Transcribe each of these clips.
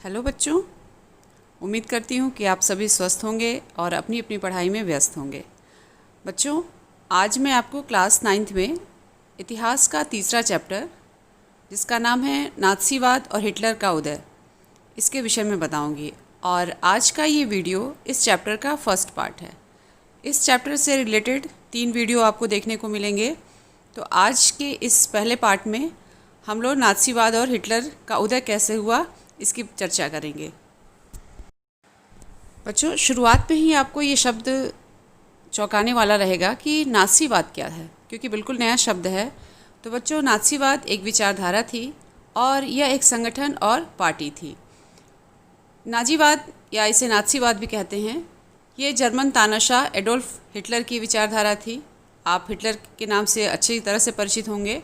Hello बच्चों, उम्मीद करती हूँ कि आप सभी स्वस्थ होंगे और अपनी अपनी पढ़ाई में व्यस्त होंगे। बच्चों, आज मैं आपको क्लास 9th में इतिहास का तीसरा चैप्टर, जिसका नाम है नाज़ीवाद और हिटलर का उदय, इसके विषय में बताऊंगी। और आज का ये वीडियो इस चैप्टर का फर्स्ट पार्ट है। इस चैप्टर से रिलेटेड 3 वीडियो आपको देखने को मिलेंगे। तो आज के इस पहले पार्ट में हम लोग नाज़ीवाद और हिटलर का उदय कैसे हुआ, इसकी चर्चा करेंगे। बच्चों, शुरुआत में ही आपको ये शब्द चौंकाने वाला रहेगा कि नाज़ीवाद क्या है, क्योंकि बिल्कुल नया शब्द है। तो बच्चों, नाज़ीवाद एक विचारधारा थी और यह एक संगठन और पार्टी थी। नाज़ीवाद या इसे नाज़ीवाद भी कहते हैं। ये जर्मन तानाशाह एडोल्फ हिटलर की विचारधारा थी। आप हिटलर के नाम से अच्छी तरह से परिचित होंगे।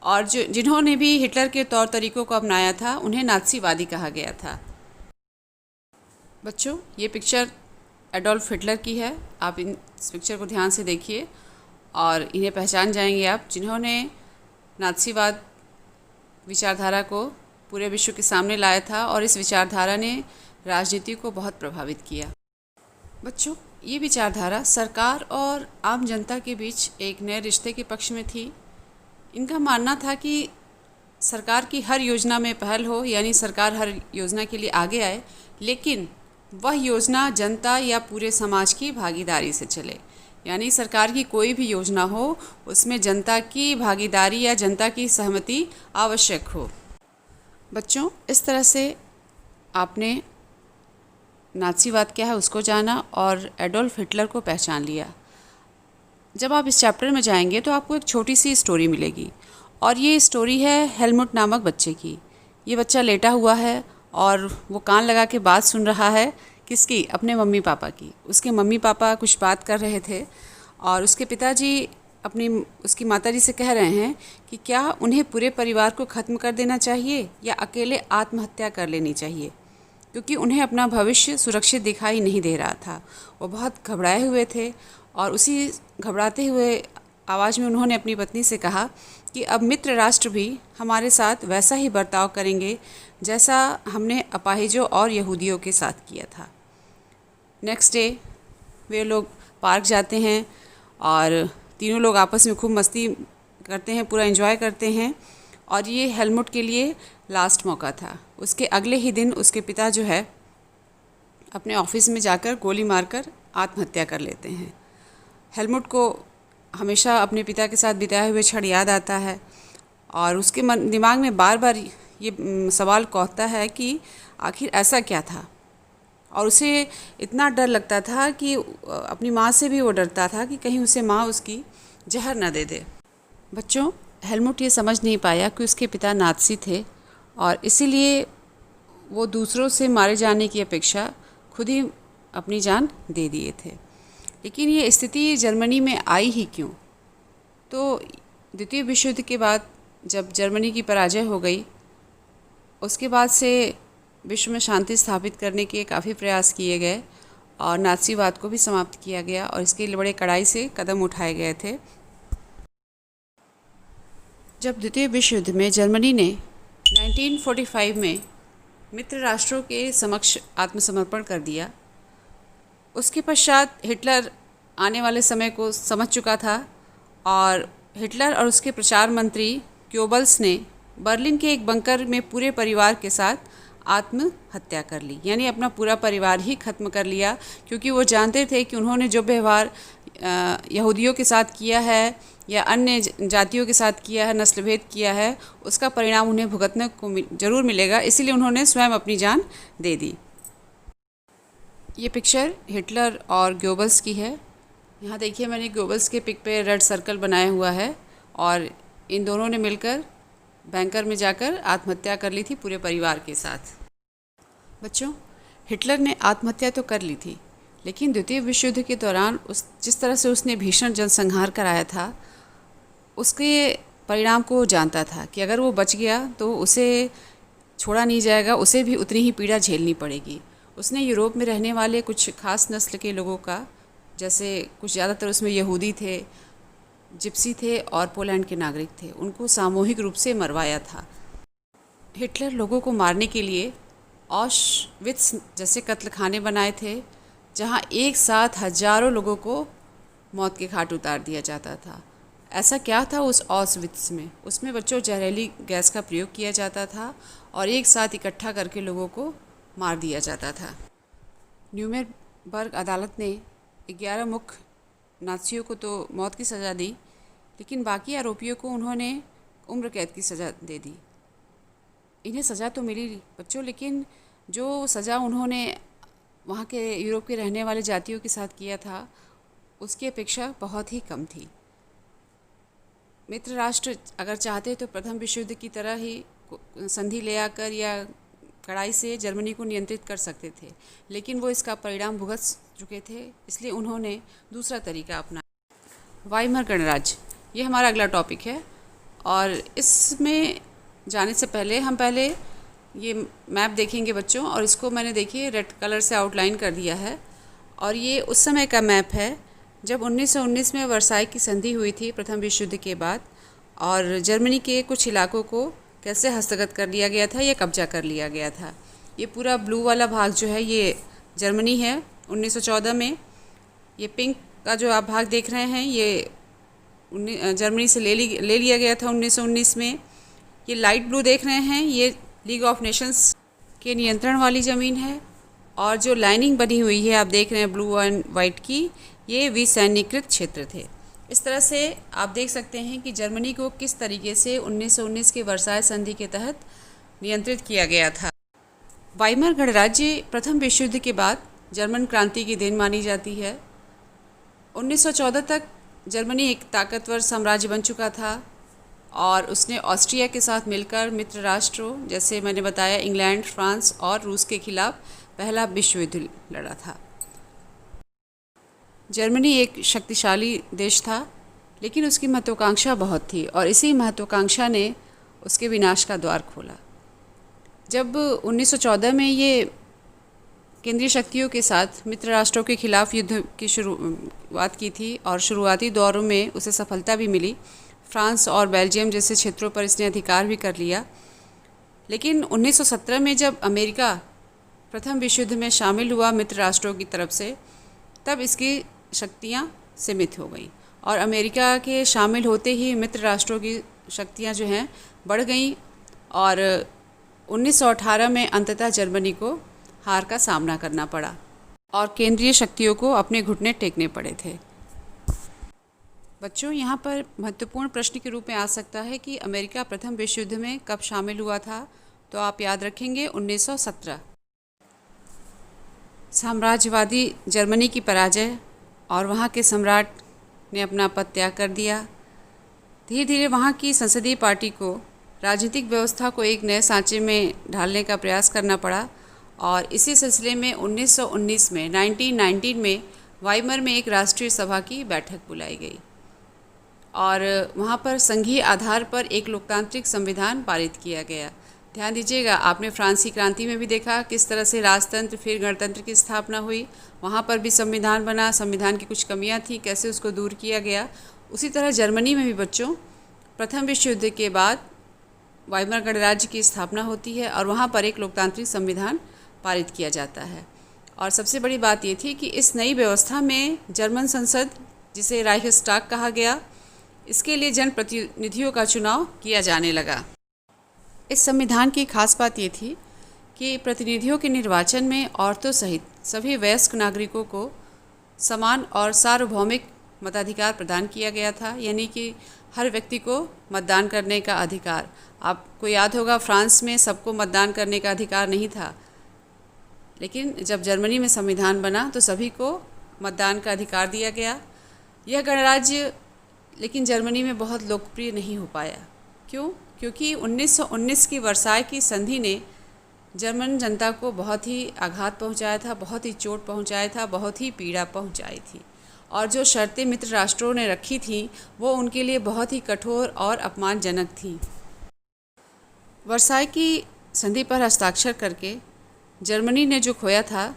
और जिन्होंने भी हिटलर के तौर तरीक़ों को अपनाया था, उन्हें नाज़ीवादी कहा गया था। बच्चों, ये पिक्चर एडोल्फ हिटलर की है। आप इस पिक्चर को ध्यान से देखिए और इन्हें पहचान जाएंगे आप, जिन्होंने नाज़ीवाद विचारधारा को पूरे विश्व के सामने लाया था और इस विचारधारा ने राजनीति को बहुत प्रभावित किया। बच्चों, ये विचारधारा सरकार और आम जनता के बीच एक नए रिश्ते के पक्ष में थी। इनका मानना था कि सरकार की हर योजना में पहल हो, यानी सरकार हर योजना के लिए आगे आए, लेकिन वह योजना जनता या पूरे समाज की भागीदारी से चले। यानी सरकार की कोई भी योजना हो, उसमें जनता की भागीदारी या जनता की सहमति आवश्यक हो। बच्चों, इस तरह से आपने नाज़ीवाद क्या है उसको जाना और एडोल्फ हिटलर को पहचान लिया। जब आप इस चैप्टर में जाएंगे तो आपको एक छोटी सी स्टोरी मिलेगी, और ये स्टोरी है हेलमुट नामक बच्चे की। ये बच्चा लेटा हुआ है और वो कान लगा के बात सुन रहा है। किसकी? अपने मम्मी पापा की। उसके मम्मी पापा कुछ बात कर रहे थे और उसके पिताजी उसकी माताजी से कह रहे हैं कि क्या उन्हें पूरे परिवार को ख़त्म कर देना चाहिए या अकेले आत्महत्या कर लेनी चाहिए, क्योंकि उन्हें अपना भविष्य सुरक्षित दिखाई नहीं दे रहा था। वो बहुत घबराए हुए थे और उसी घबराते हुए आवाज़ में उन्होंने अपनी पत्नी से कहा कि अब मित्र राष्ट्र भी हमारे साथ वैसा ही बर्ताव करेंगे जैसा हमने अपाहिजों और यहूदियों के साथ किया था। नेक्स्ट डे वे लोग पार्क जाते हैं और तीनों लोग आपस में खूब मस्ती करते हैं, पूरा एंजॉय करते हैं। और ये हेलमुट के लिए लास्ट मौका था। उसके अगले ही दिन उसके पिता जो है अपने ऑफिस में जाकर गोली मारकर आत्महत्या कर लेते हैं। हेलमुट को हमेशा अपने पिता के साथ बिताए हुए क्षण याद आता है और उसके दिमाग में बार बार ये सवाल कौंधता है कि आखिर ऐसा क्या था। और उसे इतना डर लगता था कि अपनी माँ से भी वो डरता था कि कहीं उसे माँ उसकी जहर न दे दे। बच्चों, हेलमुट ये समझ नहीं पाया कि उसके पिता नाज़ी थे और इसीलिए वो दूसरों से मारे जाने की अपेक्षा खुद ही अपनी जान दे दिए थे। लेकिन ये स्थिति जर्मनी में आई ही क्यों? तो द्वितीय विश्व युद्ध के बाद जब जर्मनी की पराजय हो गई, उसके बाद से विश्व में शांति स्थापित करने के काफ़ी प्रयास किए गए और नाज़ीवाद को भी समाप्त किया गया और इसके लिए बड़े कड़ाई से कदम उठाए गए थे। जब द्वितीय विश्व युद्ध में जर्मनी ने 1945 में मित्र राष्ट्रों के समक्ष आत्मसमर्पण कर दिया, उसके पश्चात हिटलर आने वाले समय को समझ चुका था और हिटलर और उसके प्रचार मंत्री गोबल्स ने बर्लिन के एक बंकर में पूरे परिवार के साथ आत्महत्या कर ली। यानी अपना पूरा परिवार ही ख़त्म कर लिया, क्योंकि वो जानते थे कि उन्होंने जो व्यवहार यहूदियों के साथ किया है या अन्य जातियों के साथ किया है, नस्लभेद किया है, उसका परिणाम उन्हें भुगतने को ज़रूर मिलेगा। इसीलिए उन्होंने स्वयं अपनी जान दे दी। ये पिक्चर हिटलर और गोबल्स की है। यहाँ देखिए, मैंने गोबल्स के पिक पे रेड सर्कल बनाया हुआ है और इन दोनों ने मिलकर बैंकर में जाकर आत्महत्या कर ली थी पूरे परिवार के साथ। बच्चों, हिटलर ने आत्महत्या तो कर ली थी, लेकिन द्वितीय विश्व युद्ध के दौरान जिस तरह से उसने भीषण जनसंहार कराया था, उसके परिणाम को जानता था कि अगर वो बच गया तो उसे छोड़ा नहीं जाएगा, उसे भी उतनी ही पीड़ा झेलनी पड़ेगी। उसने यूरोप में रहने वाले कुछ खास नस्ल के लोगों का, जैसे कुछ ज़्यादातर उसमें यहूदी थे, जिप्सी थे और पोलैंड के नागरिक थे, उनको सामूहिक रूप से मरवाया था। हिटलर लोगों को मारने के लिए ऑशविट्स जैसे कत्ल खाने बनाए थे, जहाँ एक साथ हजारों लोगों को मौत के घाट उतार दिया जाता था। ऐसा क्या था उस ऑशविट्स में? उसमें बच्चों जहरीली गैस का प्रयोग किया जाता था और एक साथ इकट्ठा करके लोगों को मार दिया जाता था। न्यूरेमबर्ग अदालत ने 11 मुख्य नाज़ियों को तो मौत की सज़ा दी, लेकिन बाकी आरोपियों को उन्होंने उम्र कैद की सज़ा दे दी। इन्हें सज़ा तो मिली बच्चों, लेकिन जो सज़ा उन्होंने वहाँ के यूरोप के रहने वाले जातियों के साथ किया था, उसकी अपेक्षा बहुत ही कम थी। मित्र राष्ट्र अगर चाहते तो प्रथम विश्व युद्ध की तरह ही संधि ले आकर या कड़ाई से जर्मनी को नियंत्रित कर सकते थे, लेकिन वो इसका परिणाम भुगत चुके थे, इसलिए उन्होंने दूसरा तरीका अपनाया। वाइमर गणराज्य, ये हमारा अगला टॉपिक है, और इसमें जाने से पहले हम ये मैप देखेंगे बच्चों, और इसको मैंने देखिए रेड कलर से आउटलाइन कर दिया है। और ये उस समय का मैप है जब 1919 में वर्साई की संधि हुई थी प्रथम विश्व युद्ध के बाद, और जर्मनी के कुछ इलाकों को कैसे हस्तगत कर लिया गया था या कब्जा कर लिया गया था। ये पूरा ब्लू वाला भाग जो है ये जर्मनी है 1914 में। ये पिंक का जो आप भाग देख रहे हैं ये जर्मनी से ले लिया गया था 1919 में। ये लाइट ब्लू देख रहे हैं ये लीग ऑफ नेशंस के नियंत्रण वाली ज़मीन है, और जो लाइनिंग बनी हुई है आप देख रहे हैं ब्लू एंड वाइट की, ये विसैन्यीकृत क्षेत्र थे। इस तरह से आप देख सकते हैं कि जर्मनी को किस तरीके से 1919 के वर्साई संधि के तहत नियंत्रित किया गया था। वाइमर गणराज्य प्रथम विश्व युद्ध के बाद जर्मन क्रांति की देन मानी जाती है। 1914 तक जर्मनी एक ताकतवर साम्राज्य बन चुका था, और उसने ऑस्ट्रिया के साथ मिलकर मित्र राष्ट्रों जैसे मैंने बताया इंग्लैंड, फ्रांस और रूस के खिलाफ पहला विश्व युद्ध लड़ा था। जर्मनी एक शक्तिशाली देश था, लेकिन उसकी महत्वाकांक्षा बहुत थी, और इसी महत्वाकांक्षा ने उसके विनाश का द्वार खोला। जब 1914 में ये केंद्रीय शक्तियों के साथ मित्र राष्ट्रों के खिलाफ युद्ध की शुरुआत की थी, और शुरुआती दौरों में उसे सफलता भी मिली। फ्रांस और बेल्जियम जैसे क्षेत्रों पर इसने अधिकार भी कर लिया। लेकिन 1917 में जब अमेरिका प्रथम विश्व युद्ध में शामिल हुआ मित्र राष्ट्रों की तरफ से, तब इसकी शक्तियाँ सीमित हो गई, और अमेरिका के शामिल होते ही मित्र राष्ट्रों की शक्तियाँ जो हैं बढ़ गईं, और 1918 में अंततः जर्मनी को हार का सामना करना पड़ा, और केंद्रीय शक्तियों को अपने घुटने टेकने पड़े थे। बच्चों, यहाँ पर महत्वपूर्ण प्रश्न के रूप में आ सकता है कि अमेरिका प्रथम विश्व युद्ध में कब शामिल हुआ था, तो आप याद रखेंगे 1917। साम्राज्यवादी जर्मनी की पराजय और वहाँ के सम्राट ने अपना पद त्याग कर दिया। धीरे धीरे वहाँ की संसदीय पार्टी को राजनीतिक व्यवस्था को एक नए सांचे में ढालने का प्रयास करना पड़ा, और इसी सिलसिले में 1919 में वाइमर में एक राष्ट्रीय सभा की बैठक बुलाई गई, और वहाँ पर संघीय आधार पर एक लोकतांत्रिक संविधान पारित किया गया। ध्यान दीजिएगा, आपने फ्रांसी क्रांति में भी देखा किस तरह से राजतंत्र फिर गणतंत्र की स्थापना हुई, वहाँ पर भी संविधान बना, संविधान की कुछ कमियाँ थी, कैसे उसको दूर किया गया। उसी तरह जर्मनी में भी बच्चों प्रथम विश्व युद्ध के बाद वाइमर गणराज्य की स्थापना होती है, और वहाँ पर एक लोकतांत्रिक संविधान पारित किया जाता है। और सबसे बड़ी बात ये थी कि इस नई व्यवस्था में जर्मन संसद, जिसे राइखस्टाग कहा गया, इसके लिए जनप्रतिनिधियों का चुनाव किया जाने लगा। इस संविधान की खास बात ये थी कि प्रतिनिधियों के निर्वाचन में औरतों सहित सभी वयस्क नागरिकों को समान और सार्वभौमिक मताधिकार प्रदान किया गया था, यानी कि हर व्यक्ति को मतदान करने का अधिकार। आपको याद होगा फ्रांस में सबको मतदान करने का अधिकार नहीं था, लेकिन जब जर्मनी में संविधान बना तो सभी को मतदान का अधिकार दिया गया। यह गणराज्य लेकिन जर्मनी में बहुत लोकप्रिय नहीं हो पाया। क्यों? क्योंकि 1919 की वर्साई की संधि ने जर्मन जनता को बहुत ही आघात पहुंचाया था, बहुत ही चोट पहुंचाया था, बहुत ही पीड़ा पहुंचाई थी, और जो शर्तें मित्र राष्ट्रों ने रखी थीं वो उनके लिए बहुत ही कठोर और अपमानजनक थीं। वर्साई की संधि पर हस्ताक्षर करके जर्मनी ने जो खोया था,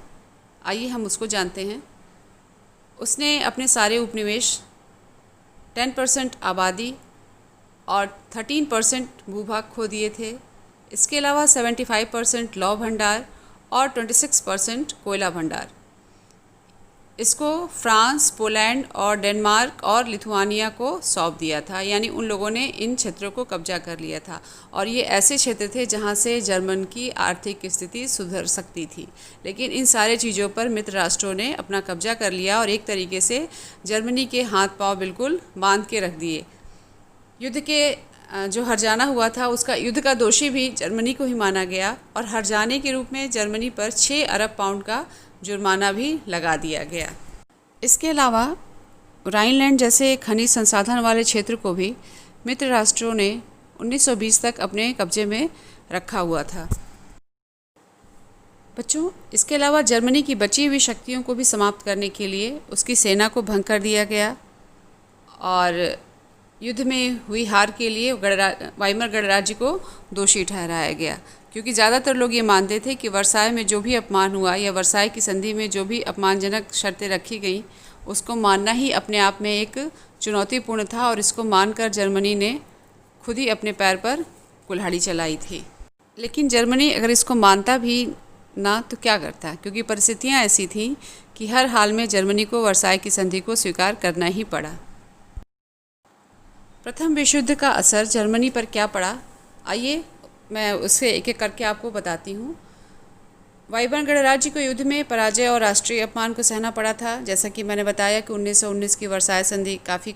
आइए हम उसको जानते हैं। उसने अपने सारे उपनिवेश, 10% आबादी और 13% भूभाग खो दिए थे। इसके अलावा 75% लौ भंडार और 26% कोयला भंडार। इसको फ्रांस, पोलैंड और डेनमार्क और लिथुआनिया को सौंप दिया था, यानी उन लोगों ने इन क्षेत्रों को कब्जा कर लिया था। और ये ऐसे क्षेत्र थे जहाँ से जर्मन की आर्थिक स्थिति सुधर सकती थी। लेकिन इन सारे चीज़ों पर मित्र राष्ट्रों ने अपना कब्जा कर लिया और एक तरीके से जर्मनी के हाथ पांव बिल्कुल बांध के रख दिए। युद्ध के जो हर्जाना हुआ था उसका युद्ध का दोषी भी जर्मनी को ही माना गया और हर्जाने के रूप में जर्मनी पर 6 अरब पाउंड का जुर्माना भी लगा दिया गया। इसके अलावा राइनलैंड जैसे खनिज संसाधन वाले क्षेत्र को भी मित्र राष्ट्रों ने 1920 तक अपने कब्जे में रखा हुआ था। बच्चों, इसके अलावा जर्मनी की बची हुई शक्तियों को भी समाप्त करने के लिए उसकी सेना को भंग कर दिया गया और युद्ध में हुई हार के लिए वाइमर गणराज्य को दोषी ठहराया गया, क्योंकि ज़्यादातर लोग ये मानते थे कि वर्साय में जो भी अपमान हुआ या वर्साय की संधि में जो भी अपमानजनक शर्तें रखी गई उसको मानना ही अपने आप में एक चुनौतीपूर्ण था और इसको मानकर जर्मनी ने खुद ही अपने पैर पर कुल्हाड़ी चलाई थी। लेकिन जर्मनी अगर इसको मानता भी ना तो क्या करता, क्योंकि परिस्थितियाँ ऐसी थीं कि हर हाल में जर्मनी को वर्साय की संधि को स्वीकार करना ही पड़ा। प्रथम विश्व युद्ध का असर जर्मनी पर क्या पड़ा, आइए मैं उससे एक एक करके आपको बताती हूँ। वाइमर गणराज्य को युद्ध में पराजय और राष्ट्रीय अपमान को सहना पड़ा था। जैसा कि मैंने बताया कि 1919 की वर्साय संधि काफ़ी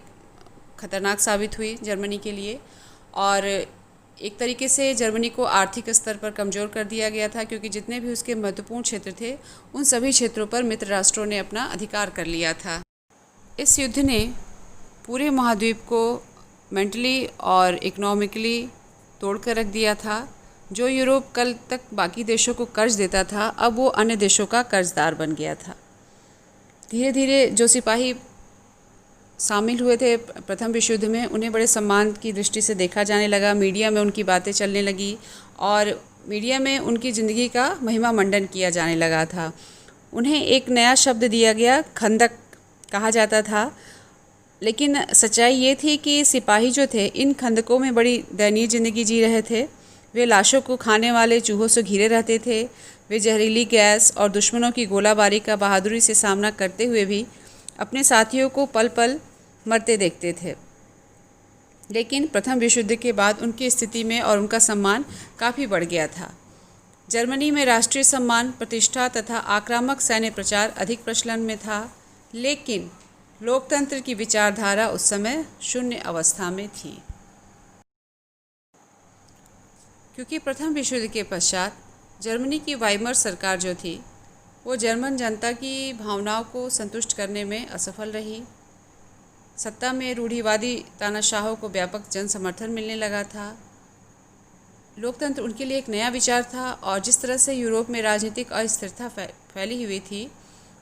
खतरनाक साबित हुई जर्मनी के लिए और एक तरीके से जर्मनी को आर्थिक स्तर पर कमज़ोर कर दिया गया था, क्योंकि जितने भी उसके महत्वपूर्ण क्षेत्र थे उन सभी क्षेत्रों पर मित्र राष्ट्रों ने अपना अधिकार कर लिया था। इस युद्ध ने पूरे महाद्वीप को मेंटली और इकोनॉमिकली तोड़ कर रख दिया था। जो यूरोप कल तक बाकी देशों को कर्ज देता था, अब वो अन्य देशों का कर्जदार बन गया था। धीरे धीरे जो सिपाही शामिल हुए थे प्रथम विश्व युद्ध में, उन्हें बड़े सम्मान की दृष्टि से देखा जाने लगा। मीडिया में उनकी बातें चलने लगी और मीडिया में उनकी ज़िंदगी का महिमा मंडन किया जाने लगा था। उन्हें एक नया शब्द दिया गया, खंदक कहा जाता था। लेकिन सच्चाई ये थी कि सिपाही जो थे इन खंदकों में बड़ी दयनीय ज़िंदगी जी रहे थे। वे लाशों को खाने वाले चूहों से घिरे रहते थे। वे जहरीली गैस और दुश्मनों की गोलाबारी का बहादुरी से सामना करते हुए भी अपने साथियों को पल पल मरते देखते थे। लेकिन प्रथम विश्व युद्ध के बाद उनकी स्थिति में और उनका सम्मान काफ़ी बढ़ गया था। जर्मनी में राष्ट्रीय सम्मान, प्रतिष्ठा तथा आक्रामक सैन्य प्रचार अधिक प्रचलन में था, लेकिन लोकतंत्र की विचारधारा उस समय शून्य अवस्था में थी। क्योंकि प्रथम विश्व युद्ध के पश्चात जर्मनी की वाइमर सरकार जो थी वो जर्मन जनता की भावनाओं को संतुष्ट करने में असफल रही। सत्ता में रूढ़िवादी तानाशाहों को व्यापक जन समर्थन मिलने लगा था। लोकतंत्र उनके लिए एक नया विचार था और जिस तरह से यूरोप में राजनीतिक अस्थिरता फैली हुई थी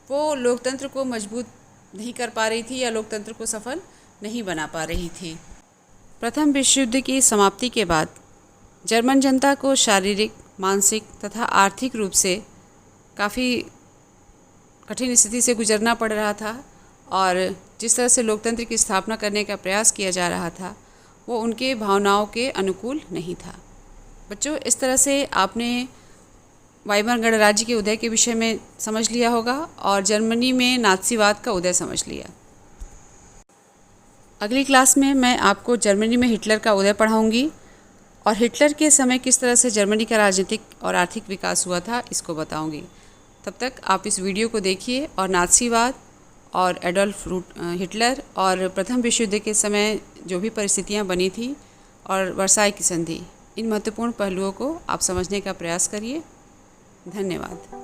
वो लोकतंत्र को मजबूत नहीं कर पा रही थी या लोकतंत्र को सफल नहीं बना पा रही थी। प्रथम विश्व युद्ध की समाप्ति के बाद जर्मन जनता को शारीरिक, मानसिक तथा आर्थिक रूप से काफ़ी कठिन स्थिति से गुजरना पड़ रहा था और जिस तरह से लोकतंत्र की स्थापना करने का प्रयास किया जा रहा था वो उनके भावनाओं के अनुकूल नहीं था। बच्चों, इस तरह से आपने वाइमर गणराज्य के उदय के विषय में समझ लिया होगा और जर्मनी में नाज़ीवाद का उदय समझ लिया। अगली क्लास में मैं आपको जर्मनी में हिटलर का उदय पढ़ाऊंगी और हिटलर के समय किस तरह से जर्मनी का राजनीतिक और आर्थिक विकास हुआ था इसको बताऊंगी। तब तक आप इस वीडियो को देखिए और नाज़ीवाद और एडोल्फ हिटलर और प्रथम विश्व युद्ध के समय जो भी परिस्थितियां बनी थी और वर्साय की संधि, इन महत्वपूर्ण पहलुओं को आप समझने का प्रयास करिए। धन्यवाद।